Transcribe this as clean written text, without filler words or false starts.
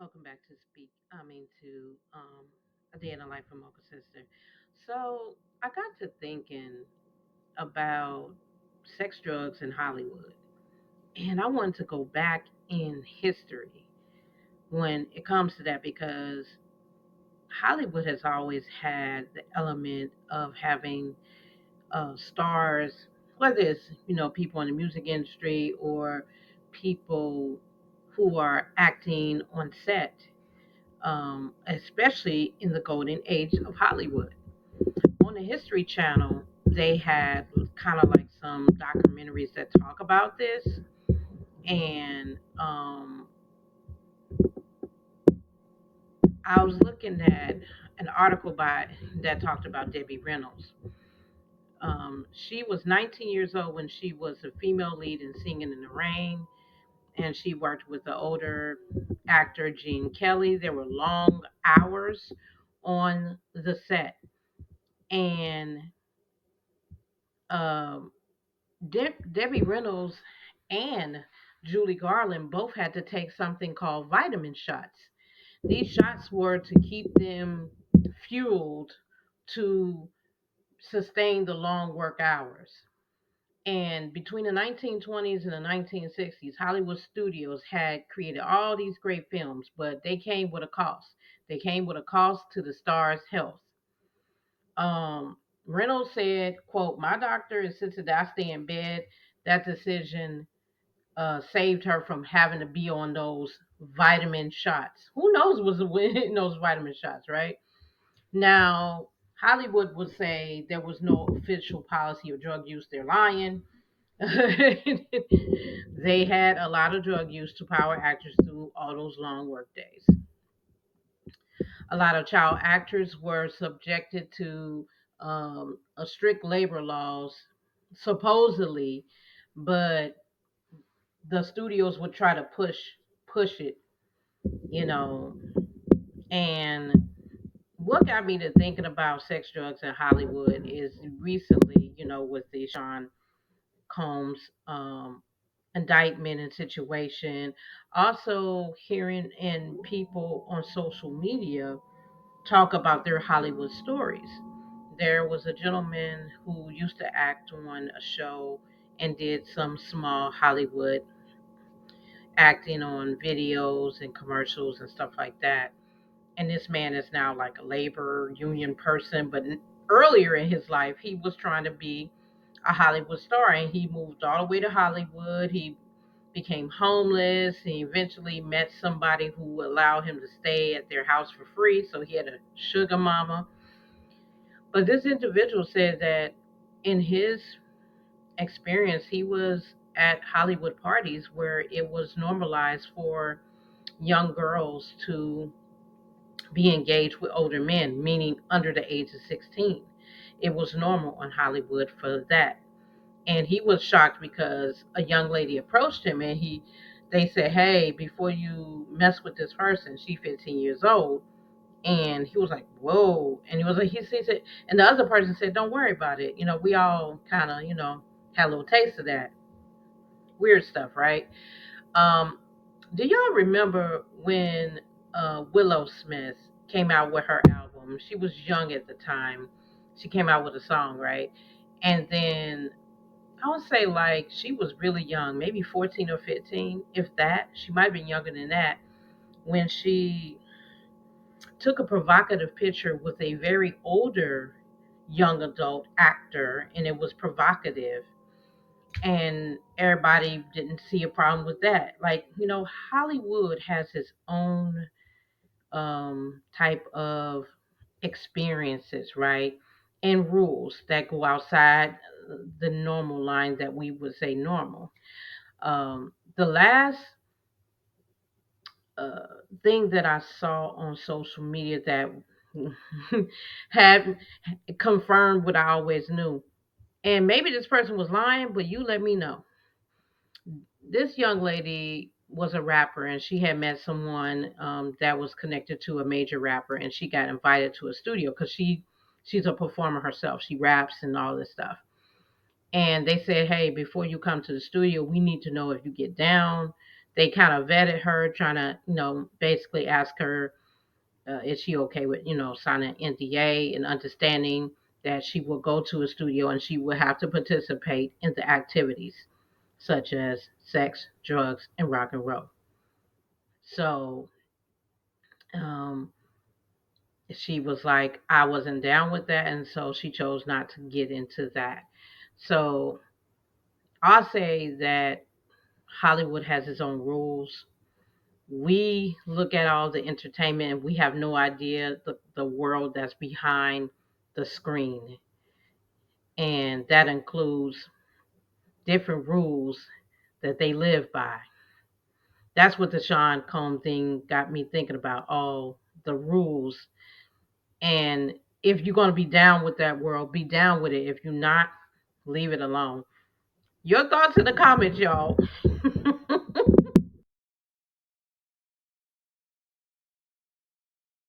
Welcome back to A Day in the Life of Mocha Sister. So I got to thinking about sex, drugs, and Hollywood. And I wanted to go back in history when it comes to that because Hollywood has always had the element of having stars, whether it's, people in the music industry or people who are acting on set, especially in the golden age of Hollywood. On the History Channel, they had kind of like some documentaries that talk about this. And I was looking at an article by that talked about Debbie Reynolds. She was 19 years old when she was a female lead in Singing in the Rain, and she worked with the older actor Gene Kelly. There were long hours on the set, and um, Debbie Reynolds and Julie Garland both had to take something called vitamin shots. These shots were to keep them fueled to sustain the long work hours. And between the 1920s and the 1960s, Hollywood studios had created all these great films, but they came with a cost. They came with a cost to the stars' health. Um, Reynolds said, quote, my doctor insisted that I stay in bed. That decision saved her from having to be on those vitamin shots. Who knows what's in those vitamin shots, right? Now, Hollywood would say there was no official policy of drug use. They're lying. They had a lot of drug use to power actors through all those long work days. A lot of child actors were subjected to a strict labor laws, supposedly, but the studios would try to push it, you know. And what got me to thinking about sex, drugs, and Hollywood is recently, with the Sean Combs indictment and situation. Also, hearing and people on social media talk about their Hollywood stories. There was a gentleman who used to act on a show and did some small Hollywood acting on videos and commercials and stuff like that. And this man is now like a labor union person, but earlier in his life, he was trying to be a Hollywood star, and he moved all the way to Hollywood. He became homeless. He eventually met somebody who allowed him to stay at their house for free, so he had a sugar mama. But this individual said that in his experience, he was at Hollywood parties where it was normalized for young girls to be engaged with older men, meaning under the age of 16. It was normal in Hollywood for that. And he was shocked because a young lady approached him, and they said, hey, before you mess with this person, she's 15 years old. And he was like, whoa. And he was like, he said, and the other person said, don't worry about it. We all kind of, had a little taste of that weird stuff, right? Um, do y'all remember when Willow Smith came out with her album? She was young at the time. She came out with a song, right? And then I would say like she was really young, maybe 14 or 15, if that. She might have been younger than that when she took a provocative picture with a very older young adult actor, and it was provocative. And everybody didn't see a problem with that. Like, Hollywood has its own type of experiences, right? And rules that go outside the normal line that we would say normal. The last uh, thing that I saw on social media that had confirmed what I always knew, and maybe this person was lying, but you let me know. This young lady was a rapper, and she had met someone that was connected to a major rapper, and she got invited to a studio because she's a performer herself. She raps and all this stuff. And they said, hey, before you come to the studio, we need to know if you get down. They kind of vetted her, trying to, basically ask her, is she okay with, signing an NDA and understanding that she will go to a studio and she will have to participate in the activities such as sex, drugs, and rock and roll. So um, she was like, I wasn't down with that, and so she chose not to get into that. So I'll say that Hollywood has its own rules. We look at all the entertainment and we have no idea the world that's behind the screen. And that includes different rules that they live by. That's what the Sean Combs thing got me thinking about, all the rules. And if you're going to be down with that world, be down with it. If you're not, leave it alone. Your thoughts in the comments, y'all.